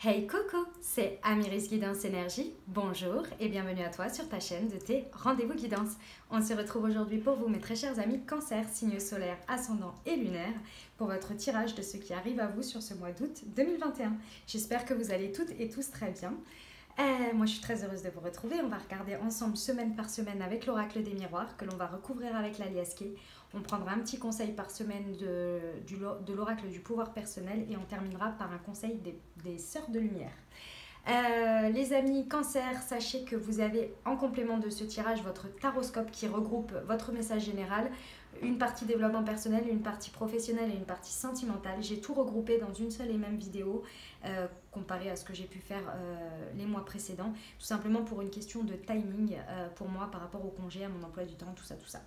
Hey coucou, c'est Amiris Guidance Énergie. Bonjour et bienvenue à toi sur ta chaîne de tes rendez-vous guidance. On se retrouve aujourd'hui pour vous, mes très chers amis Cancer, signe solaire, ascendant et lunaire, pour votre tirage de ce qui arrive à vous sur ce mois d'août 2021. J'espère que vous allez toutes et tous très bien. Moi je suis très heureuse de vous retrouver. On va regarder ensemble semaine par semaine avec l'oracle des miroirs que l'on va recouvrir avec l'aliasqué. On prendra un petit conseil par semaine de l'oracle du pouvoir personnel et on terminera par un conseil des sœurs de lumière. Les amis Cancer, sachez que vous avez en complément de ce tirage votre taroscope qui regroupe votre message général, une partie développement personnel, une partie professionnelle et une partie sentimentale. J'ai tout regroupé dans une seule et même vidéo comparé à ce que j'ai pu faire les mois précédents, tout simplement pour une question de timing pour moi par rapport au congé, à mon emploi du temps, tout ça.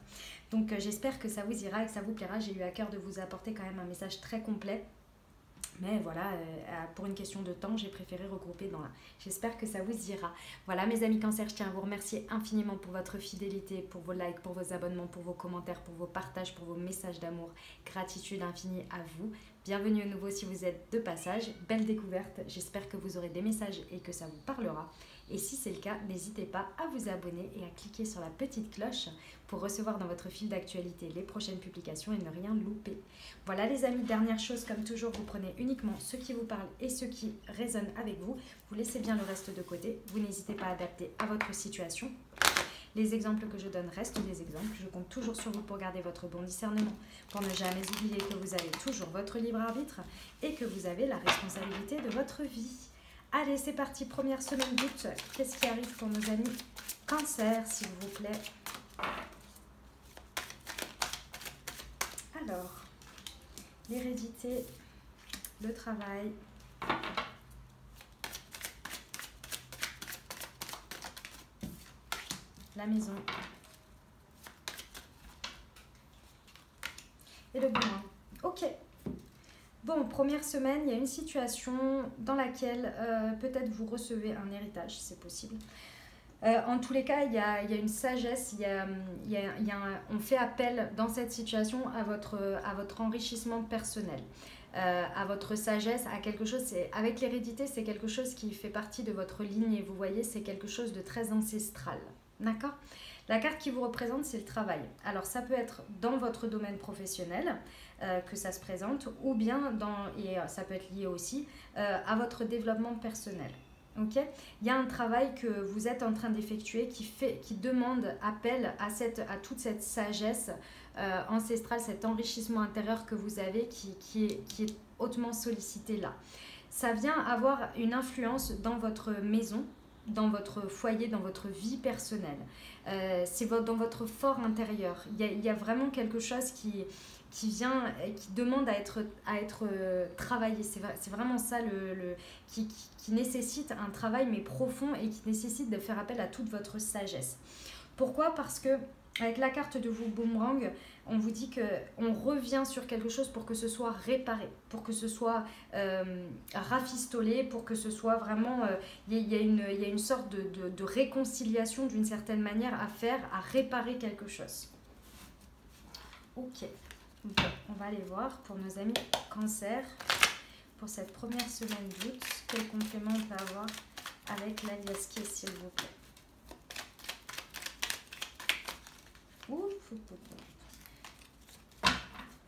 Donc j'espère que ça vous ira et que ça vous plaira. J'ai eu à cœur de vous apporter quand même un message très complet. Mais voilà, pour une question de temps, j'ai préféré regrouper dans là. J'espère que ça vous ira. Voilà mes amis Cancer, je tiens à vous remercier infiniment pour votre fidélité, pour vos likes, pour vos abonnements, pour vos commentaires, pour vos partages, pour vos messages d'amour. Gratitude infinie à vous. Bienvenue à nouveau si vous êtes de passage. Belle découverte, j'espère que vous aurez des messages et que ça vous parlera. Et si c'est le cas, n'hésitez pas à vous abonner et à cliquer sur la petite cloche pour recevoir dans votre fil d'actualité les prochaines publications et ne rien louper. Voilà les amis, dernière chose, comme toujours, vous prenez uniquement ce qui vous parle et ce qui résonne avec vous. Vous laissez bien le reste de côté. Vous n'hésitez pas à adapter à votre situation. Les exemples que je donne restent des exemples. Je compte toujours sur vous pour garder votre bon discernement, pour ne jamais oublier que vous avez toujours votre libre arbitre et que vous avez la responsabilité de votre vie. Allez, c'est parti, première semaine d'août. Qu'est-ce qui arrive pour nos amis Cancer, s'il vous plaît? Alors, l'hérédité, le travail, la maison et le bourrin. Ok. Bon, première semaine, il y a une situation dans laquelle peut-être vous recevez un héritage, c'est possible. En tous les cas, il y a une sagesse, on fait appel dans cette situation à votre enrichissement personnel, à votre sagesse, à quelque chose. Avec l'hérédité, c'est quelque chose qui fait partie de votre lignée. Vous voyez, c'est quelque chose de très ancestral. D'accord ? La carte qui vous représente, c'est le travail. Alors, ça peut être dans votre domaine professionnel que ça se présente, ou bien, ça peut être lié aussi à votre développement personnel. Okay. Il y a un travail que vous êtes en train d'effectuer qui demande appel à toute cette sagesse ancestrale, cet enrichissement intérieur que vous avez qui est hautement sollicité là. Ça vient avoir une influence dans votre maison, dans votre foyer, dans votre vie personnelle. C'est dans votre fort intérieur. Il y a vraiment quelque chose qui vient, qui demande à être travaillé. C'est vraiment ça qui nécessite un travail mais profond et qui nécessite de faire appel à toute votre sagesse. Pourquoi ? Parce que avec la carte de vous boomerang, on vous dit qu'on revient sur quelque chose pour que ce soit réparé, pour que ce soit rafistolé, pour que ce soit vraiment... Il y a une sorte de réconciliation d'une certaine manière à faire, à réparer quelque chose. Ok. Bon, on va aller voir pour nos amis Cancer, pour cette première semaine d'août, quel complément on peut avoir avec l'aliasqué, s'il vous plaît.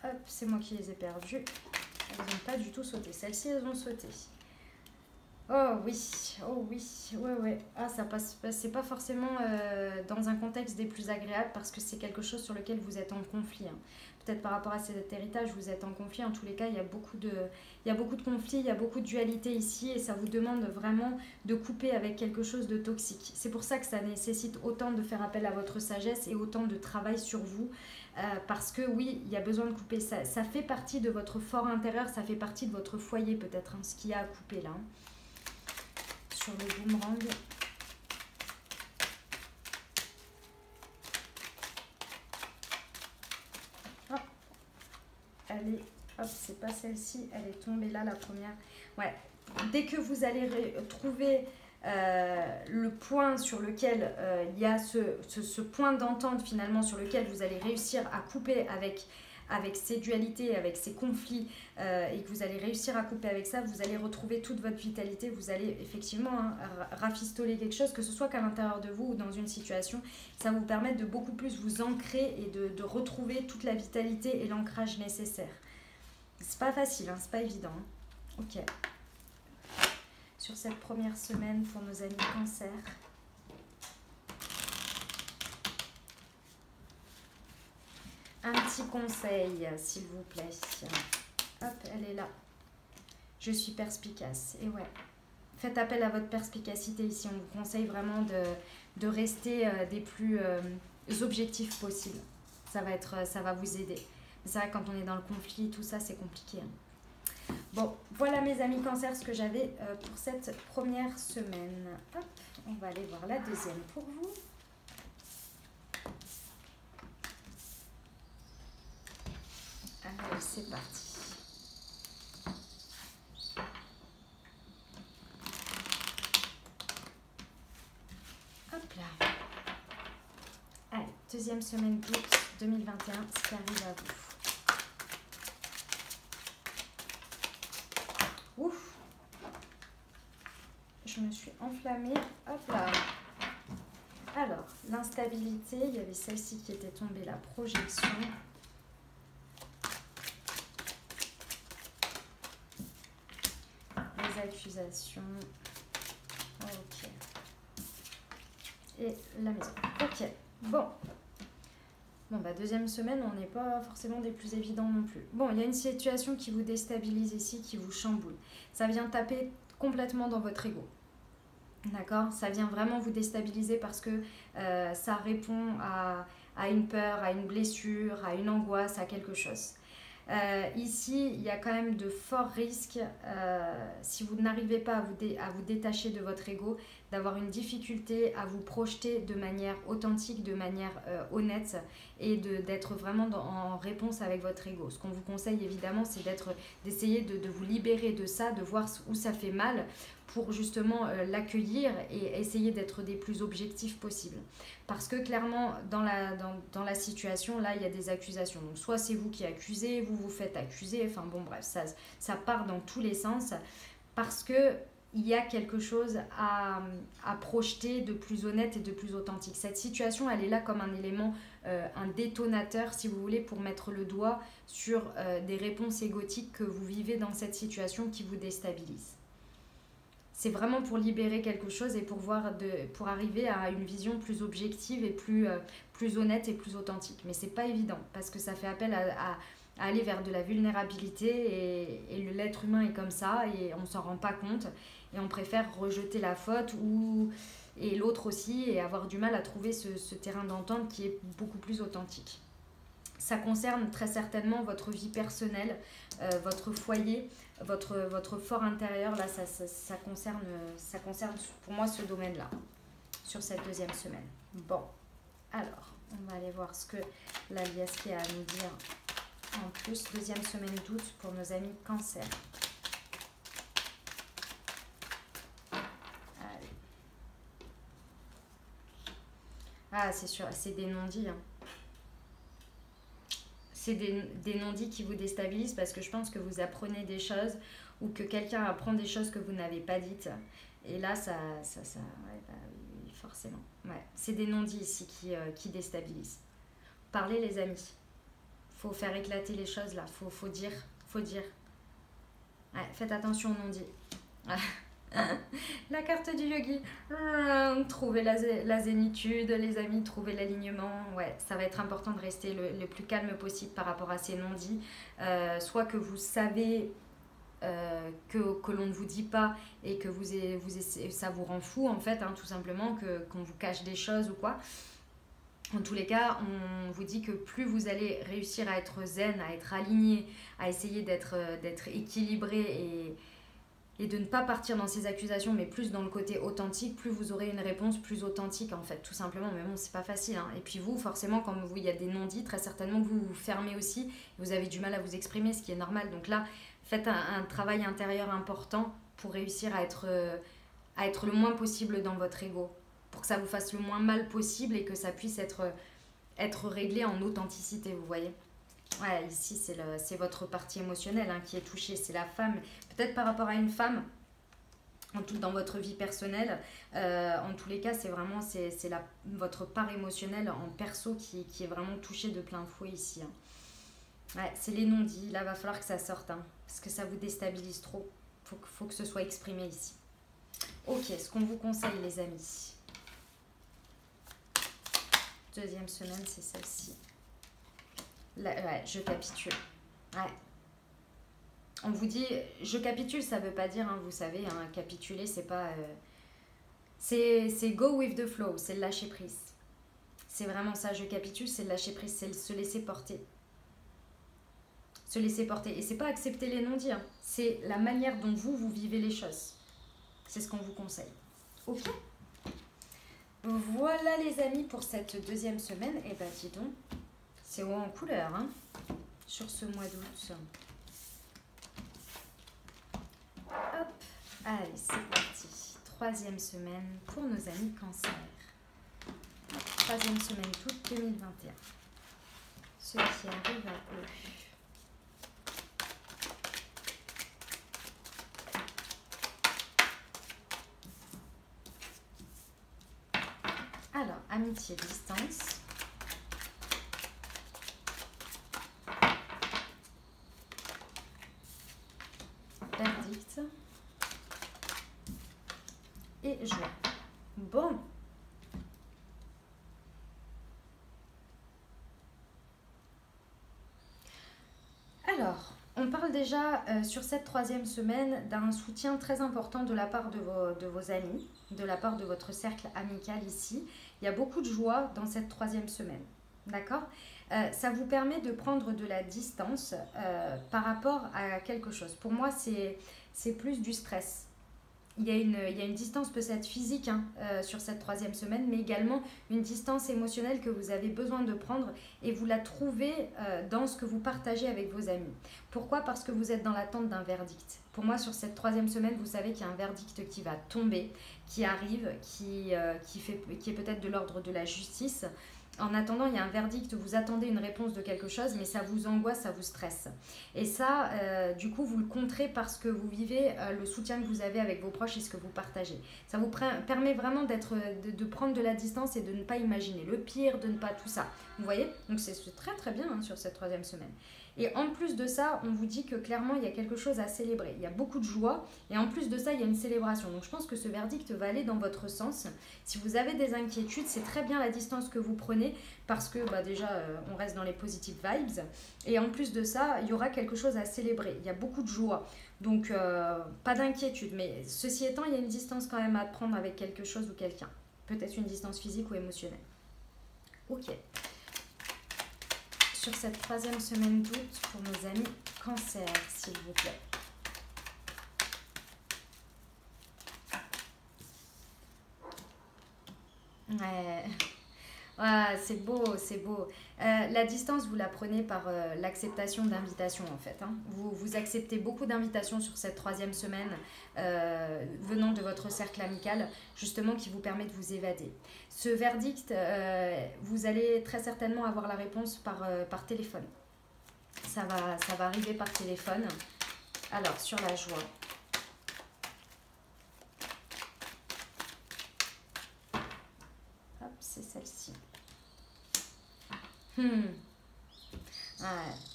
Hop, c'est moi qui les ai perdues. Elles n'ont pas du tout sauté. Celles-ci, elles ont sauté. Oh oui, ouais. Ah, ça passe, c'est pas forcément dans un contexte des plus agréables parce que c'est quelque chose sur lequel vous êtes en conflit. Hein. Peut-être par rapport à cet héritage, vous êtes en conflit. En tous les cas, il y a beaucoup de conflits, il y a beaucoup de dualité ici et ça vous demande vraiment de couper avec quelque chose de toxique. C'est pour ça que ça nécessite autant de faire appel à votre sagesse et autant de travail sur vous. Parce que oui, il y a besoin de couper. Ça fait partie de votre fort intérieur, ça fait partie de votre foyer peut-être, hein, ce qu'il y a à couper là. Hein. Sur le boomerang. Hop. Allez, hop, c'est pas celle-ci, elle est tombée là, la première. Ouais, dès que vous allez trouver le point sur lequel il y a ce point d'entente finalement, sur lequel vous allez réussir à couper avec avec ces dualités, avec ces conflits, et que vous allez réussir à couper avec ça, vous allez retrouver toute votre vitalité, vous allez effectivement rafistoler quelque chose, que ce soit qu'à l'intérieur de vous ou dans une situation, ça va vous permettre de beaucoup plus vous ancrer et de retrouver toute la vitalité et l'ancrage nécessaire. C'est pas facile, hein, c'est pas évident. Hein. Ok. Sur cette première semaine pour nos amis Cancer. Un petit conseil, s'il vous plaît. Hop, elle est là. Je suis perspicace. Et ouais, faites appel à votre perspicacité ici. On vous conseille vraiment de rester des plus objectifs possibles. Ça va vous aider. C'est vrai, quand on est dans le conflit, tout ça, c'est compliqué. Hein. Bon, voilà mes amis Cancer, ce que j'avais pour cette première semaine. Hop, on va aller voir la deuxième pour vous. Allez, c'est parti. Hop là. Allez, deuxième semaine d'août 2021, ce qui arrive à vous. Ouf. Je me suis enflammée. Hop là. Alors, l'instabilité, il y avait celle-ci qui était tombée, la projection. Les accusations. Ok. Et la maison. Ok. Bon. Bon, bah, deuxième semaine, on n'est pas forcément des plus évidents non plus. Bon, il y a une situation qui vous déstabilise ici, qui vous chamboule. Ça vient taper complètement dans votre ego. D'accord? Ça vient vraiment vous déstabiliser parce que ça répond à une peur, à une blessure, à une angoisse, à quelque chose. Ici, il y a quand même de forts risques, si vous n'arrivez pas à vous détacher de votre ego, d'avoir une difficulté à vous projeter de manière authentique, de manière honnête et d'être vraiment en réponse avec votre ego. Ce qu'on vous conseille évidemment, c'est d'essayer de vous libérer de ça, de voir où ça fait mal pour justement l'accueillir et essayer d'être des plus objectifs possibles. Parce que clairement, dans la situation, là, il y a des accusations. Donc, soit c'est vous qui accusez, vous vous faites accuser, enfin bon, bref, ça part dans tous les sens parce que il y a quelque chose à projeter de plus honnête et de plus authentique. Cette situation, elle est là comme un élément, un détonateur, si vous voulez, pour mettre le doigt sur des réponses égotiques que vous vivez dans cette situation qui vous déstabilise. C'est vraiment pour libérer quelque chose et pour arriver à une vision plus objective et plus honnête et plus authentique. Mais c'est pas évident parce que ça fait appel à aller vers de la vulnérabilité et l'être humain est comme ça et on s'en rend pas compte et on préfère rejeter la faute et l'autre aussi et avoir du mal à trouver ce terrain d'entente qui est beaucoup plus authentique. Ça concerne très certainement votre vie personnelle, votre foyer, votre fort intérieur. Là, ça concerne pour moi ce domaine-là, sur cette deuxième semaine. Bon, alors, on va aller voir ce que l'alias qui a à nous dire en plus. Deuxième semaine d'août pour nos amis Cancer. Allez. Ah, c'est sûr, c'est des non-dits, hein. C'est des non-dits qui vous déstabilisent parce que je pense que vous apprenez des choses ou que quelqu'un apprend des choses que vous n'avez pas dites. Et là, ouais, bah, oui, forcément. Ouais. C'est des non-dits ici qui déstabilisent. Parlez les amis. Faut faire éclater les choses là. Faut dire. Ouais, faites attention aux non-dits. La carte du yogi. Trouvez la zénitude, les amis, trouvez l'alignement. Ouais, ça va être important de rester le plus calme possible par rapport à ces non-dits. Soit que vous savez que l'on ne vous dit pas et que ça vous rend fou en fait, hein, tout simplement, qu'on vous cache des choses ou quoi. En tous les cas, on vous dit que plus vous allez réussir à être zen, à être aligné, à essayer d'être équilibré et de ne pas partir dans ces accusations, mais plus dans le côté authentique, plus vous aurez une réponse plus authentique, en fait, tout simplement. Mais bon, c'est pas facile, hein. Et puis vous, forcément, quand il y a des non-dits, très certainement que vous vous fermez aussi, vous avez du mal à vous exprimer, ce qui est normal. Donc là, faites un travail intérieur important pour réussir à être le moins possible dans votre ego, pour que ça vous fasse le moins mal possible et que ça puisse être réglé en authenticité, vous voyez. Ouais, ici, c'est votre partie émotionnelle hein, qui est touchée. C'est la femme. Peut-être par rapport à une femme, dans votre vie personnelle. En tous les cas, c'est vraiment votre part émotionnelle en perso qui est vraiment touchée de plein fouet ici. Hein. Ouais, c'est les non-dits. Là, va falloir que ça sorte. Hein, parce que ça vous déstabilise trop. Faut que ce soit exprimé ici. Ok, ce qu'on vous conseille, les amis. Deuxième semaine, c'est celle-ci. Ouais, je capitule. Ouais. On vous dit, je capitule, ça veut pas dire, hein, vous savez, hein, capituler, c'est pas... c'est go with the flow, c'est le lâcher prise. C'est vraiment ça, je capitule, c'est le lâcher prise, c'est se laisser porter. Se laisser porter. Et c'est pas accepter les non-dits, hein, c'est la manière dont vous vivez les choses. C'est ce qu'on vous conseille. Ok. Voilà les amis pour cette deuxième semaine. Et bah dis donc, c'est haut en couleur, hein, sur ce mois d'août. Hop, allez, c'est parti. Troisième semaine pour nos amis cancer. Troisième semaine d'août 2021. Ceux qui arrivent à eux. Alors, amitié, distance. Verdict. Et joie. Bon. Alors, on parle déjà sur cette troisième semaine d'un soutien très important de la part de vos amis, de la part de votre cercle amical ici. Il y a beaucoup de joie dans cette troisième semaine. D'accord ? Ça vous permet de prendre de la distance par rapport à quelque chose. Pour moi, c'est plus du stress. Il y a une distance peut-être physique hein, sur cette troisième semaine, mais également une distance émotionnelle que vous avez besoin de prendre et vous la trouvez dans ce que vous partagez avec vos amis. Pourquoi ? Parce que vous êtes dans l'attente d'un verdict. Pour moi, sur cette troisième semaine, vous savez qu'il y a un verdict qui va tomber, qui arrive, qui est peut-être de l'ordre de la justice. En attendant, il y a un verdict, vous attendez une réponse de quelque chose, mais ça vous angoisse, ça vous stresse. Et ça, du coup, vous le contrez parce que vous vivez le soutien que vous avez avec vos proches et ce que vous partagez. Ça vous permet vraiment de prendre de la distance et de ne pas imaginer le pire, de ne pas tout ça. Vous voyez ? Donc c'est très très bien hein, sur cette troisième semaine. Et en plus de ça, on vous dit que clairement, il y a quelque chose à célébrer. Il y a beaucoup de joie et en plus de ça, il y a une célébration. Donc je pense que ce verdict va aller dans votre sens. Si vous avez des inquiétudes, c'est très bien la distance que vous prenez parce que bah, déjà, on reste dans les positive vibes. Et en plus de ça, il y aura quelque chose à célébrer. Il y a beaucoup de joie. Donc pas d'inquiétude. Mais ceci étant, il y a une distance quand même à prendre avec quelque chose ou quelqu'un. Peut-être une distance physique ou émotionnelle. Ok. Sur cette troisième semaine d'août pour nos amis cancer, s'il vous plaît. Ouais, c'est beau, c'est beau. La distance, vous la prenez par l'acceptation d'invitations en fait. Hein. Vous acceptez beaucoup d'invitations sur cette troisième semaine venant de votre cercle amical, justement qui vous permet de vous évader. Ce verdict, vous allez très certainement avoir la réponse par téléphone. Ça va arriver par téléphone. Alors, sur la joie. Hop, c'est celle-ci.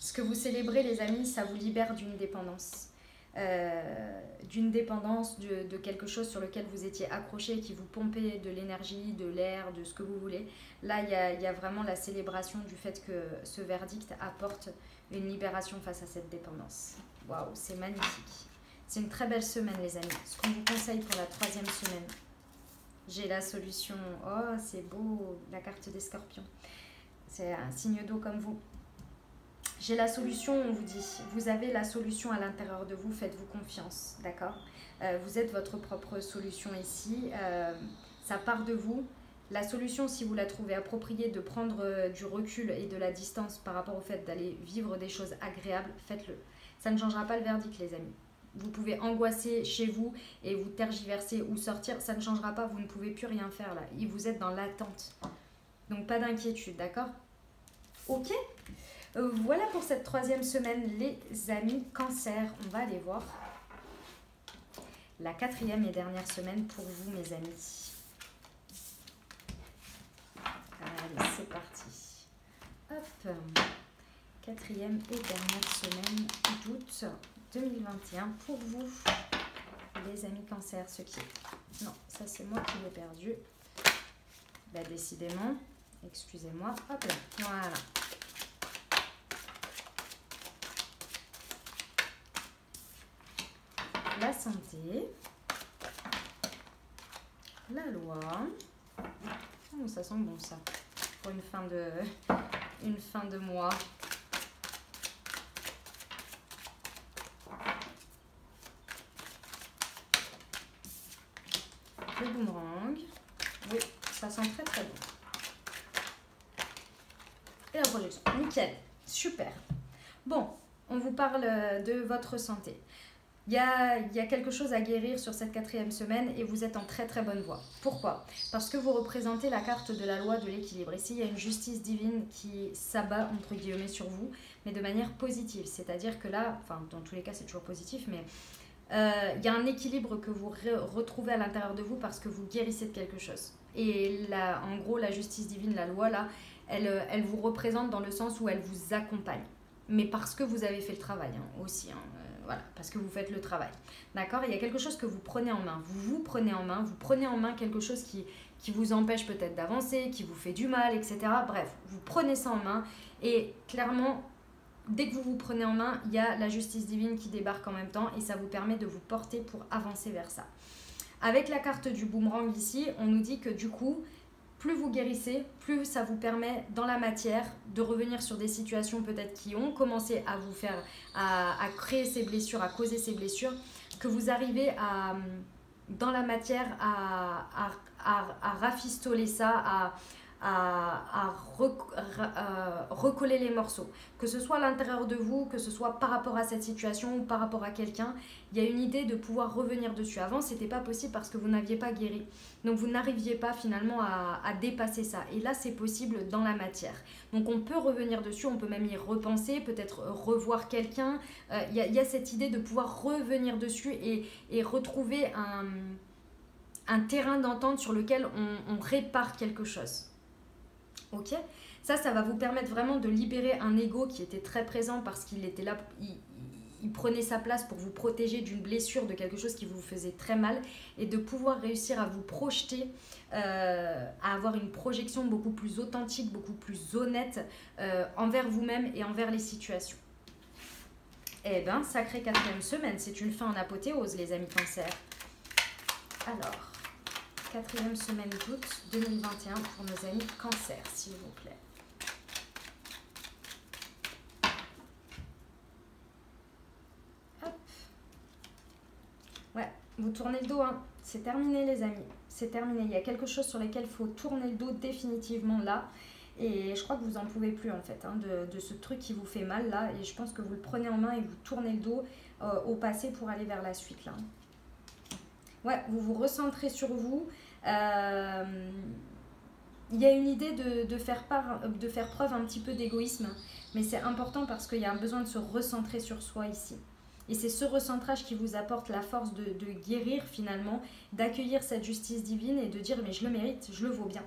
Ce que vous célébrez, les amis, ça vous libère d'une dépendance. De quelque chose sur lequel vous étiez accroché et qui vous pompait de l'énergie, de l'air, de ce que vous voulez. Là, il y a vraiment la célébration du fait que ce verdict apporte une libération face à cette dépendance. Waouh, c'est magnifique. C'est une très belle semaine, les amis. Ce qu'on vous conseille pour la troisième semaine. J'ai la solution. Oh, c'est beau, la carte des scorpions. C'est un signe d'eau comme vous. J'ai la solution, on vous dit. Vous avez la solution à l'intérieur de vous, faites-vous confiance, d'accord ? Vous êtes votre propre solution ici. Ça part de vous. La solution, si vous la trouvez appropriée, de prendre du recul et de la distance par rapport au fait d'aller vivre des choses agréables, faites-le. Ça ne changera pas le verdict, les amis. Vous pouvez angoisser chez vous et vous tergiverser ou sortir, ça ne changera pas, vous ne pouvez plus rien faire là. Vous êtes dans l'attente. Donc pas d'inquiétude, d'accord ? Ok ? Voilà pour cette troisième semaine, les amis cancer. On va aller voir la quatrième et dernière semaine pour vous, mes amis. Allez, c'est parti. Hop. Quatrième et dernière semaine d'août 2021 pour vous, les amis cancer. Ce qui... Non, ça c'est moi qui l'ai perdu. Bah, décidément. Excusez-moi. Hop là. Voilà. La santé, la loi. Oh, ça sent bon ça pour une fin de mois. Le boomerang. Oui, ça sent très très bon. Et la projection. Nickel. Super. Bon, on vous parle de votre santé. Il y a quelque chose à guérir sur cette quatrième semaine et vous êtes en très très bonne voie. Pourquoi? Parce que vous représentez la carte de la loi de l'équilibre. Ici, il y a une justice divine qui s'abat entre guillemets sur vous, mais de manière positive. C'est-à-dire que là, enfin dans tous les cas c'est toujours positif, mais il y a un équilibre que vous retrouvez à l'intérieur de vous parce que vous guérissez de quelque chose. Et là, en gros, la justice divine, la loi là, elle vous représente dans le sens où elle vous accompagne. Mais parce que vous avez fait le travail aussi. Voilà, parce que vous faites le travail. D'accord? Il y a quelque chose que vous prenez en main. Vous prenez en main. Vous prenez en main quelque chose qui vous empêche peut-être d'avancer, qui vous fait du mal, etc. Bref, vous prenez ça en main. Et clairement, dès que vous vous prenez en main, il y a la justice divine qui débarque en même temps. Et ça vous permet de vous porter pour avancer vers ça. Avec la carte du boomerang ici, on nous dit que du coup... Plus vous guérissez, plus ça vous permet dans la matière de revenir sur des situations peut-être qui ont commencé à vous faire, à créer ces blessures, à causer ces blessures, que vous arrivez à, dans la matière à rafistoler ça, à recoller les morceaux. Que ce soit à l'intérieur de vous, que ce soit par rapport à cette situation ou par rapport à quelqu'un, il y a une idée de pouvoir revenir dessus. Avant, ce n'était pas possible parce que vous n'aviez pas guéri. Donc, vous n'arriviez pas finalement à dépasser ça. Et là, c'est possible dans la matière. Donc, on peut revenir dessus, on peut même y repenser, peut-être revoir quelqu'un. Il y a cette idée de pouvoir revenir dessus et retrouver un terrain d'entente sur lequel on répare quelque chose. Ok, ça va vous permettre vraiment de libérer un ego qui était très présent parce qu'il était là, il prenait sa place pour vous protéger d'une blessure, de quelque chose qui vous faisait très mal et de pouvoir réussir à vous projeter, à avoir une projection beaucoup plus authentique, beaucoup plus honnête envers vous-même et envers les situations. Eh bien, sacrée quatrième semaine, c'est une fin en apothéose les amis cancer. Alors... Quatrième semaine d'août 2021 pour nos amis cancer, s'il vous plaît. Hop. Ouais, vous tournez le dos, hein. C'est terminé les amis. C'est terminé. Il y a quelque chose sur lequel il faut tourner le dos définitivement là. Et je crois que vous en pouvez plus en fait, hein, de ce truc qui vous fait mal là. Et je pense que vous le prenez en main et vous tournez le dos au passé pour aller vers la suite là. Ouais, vous vous recentrez sur vous. Il y a une idée de faire preuve un petit peu d'égoïsme, mais c'est important parce qu'il y a un besoin de se recentrer sur soi ici. Et c'est ce recentrage qui vous apporte la force de guérir finalement, d'accueillir cette justice divine et de dire mais je le mérite, je le vaux bien.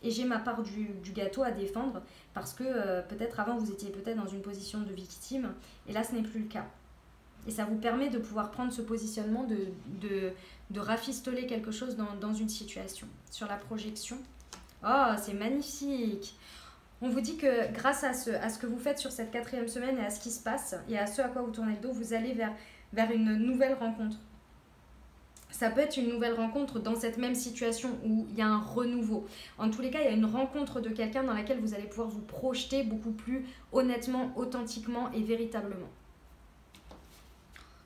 Et j'ai ma part du gâteau à défendre parce que peut-être avant vous étiez peut-être dans une position de victime et là ce n'est plus le cas. Et ça vous permet de pouvoir prendre ce positionnement de rafistoler quelque chose dans une situation. Sur la projection. Oh, c'est magnifique! On vous dit que grâce à ce que vous faites sur cette quatrième semaine et à ce qui se passe, et à ce à quoi vous tournez le dos, vous allez vers une nouvelle rencontre. Ça peut être une nouvelle rencontre dans cette même situation où il y a un renouveau. En tous les cas, il y a une rencontre de quelqu'un dans laquelle vous allez pouvoir vous projeter beaucoup plus honnêtement, authentiquement et véritablement.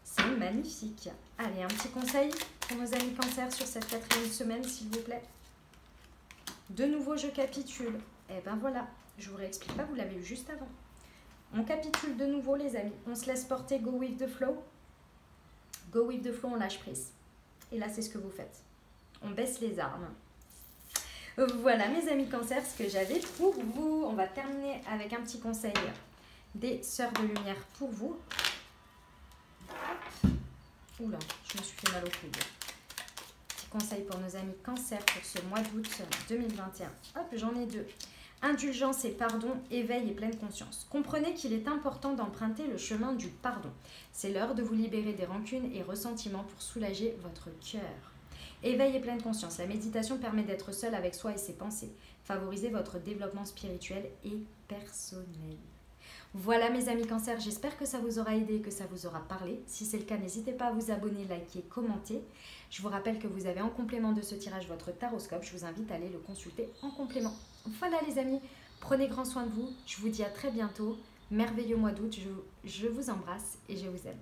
C'est magnifique. Allez, un petit conseil pour nos amis cancer sur cette quatrième semaine, s'il vous plaît. De nouveau, je capitule. Et ben voilà, je vous réexplique pas, vous l'avez eu juste avant. On capitule de nouveau, les amis. On se laisse porter, go with the flow. Go with the flow, on lâche prise. Et là, c'est ce que vous faites. On baisse les armes. Voilà, mes amis cancer, ce que j'avais pour vous. On va terminer avec un petit conseil des sœurs de lumière pour vous. Hop. Oula, je me suis fait mal au coude. Petit conseil pour nos amis Cancer pour ce mois d'août 2021. Hop, j'en ai deux. Indulgence et pardon, éveil et pleine conscience. Comprenez qu'il est important d'emprunter le chemin du pardon. C'est l'heure de vous libérer des rancunes et ressentiments pour soulager votre cœur. Éveil et pleine conscience. La méditation permet d'être seul avec soi et ses pensées. Favorisez votre développement spirituel et personnel. Voilà mes amis Cancer, j'espère que ça vous aura aidé et que ça vous aura parlé. Si c'est le cas, n'hésitez pas à vous abonner, liker, commenter. Je vous rappelle que vous avez en complément de ce tirage votre taroscope. Je vous invite à aller le consulter en complément. Voilà les amis, prenez grand soin de vous. Je vous dis à très bientôt. Merveilleux mois d'août, je vous embrasse et je vous aime.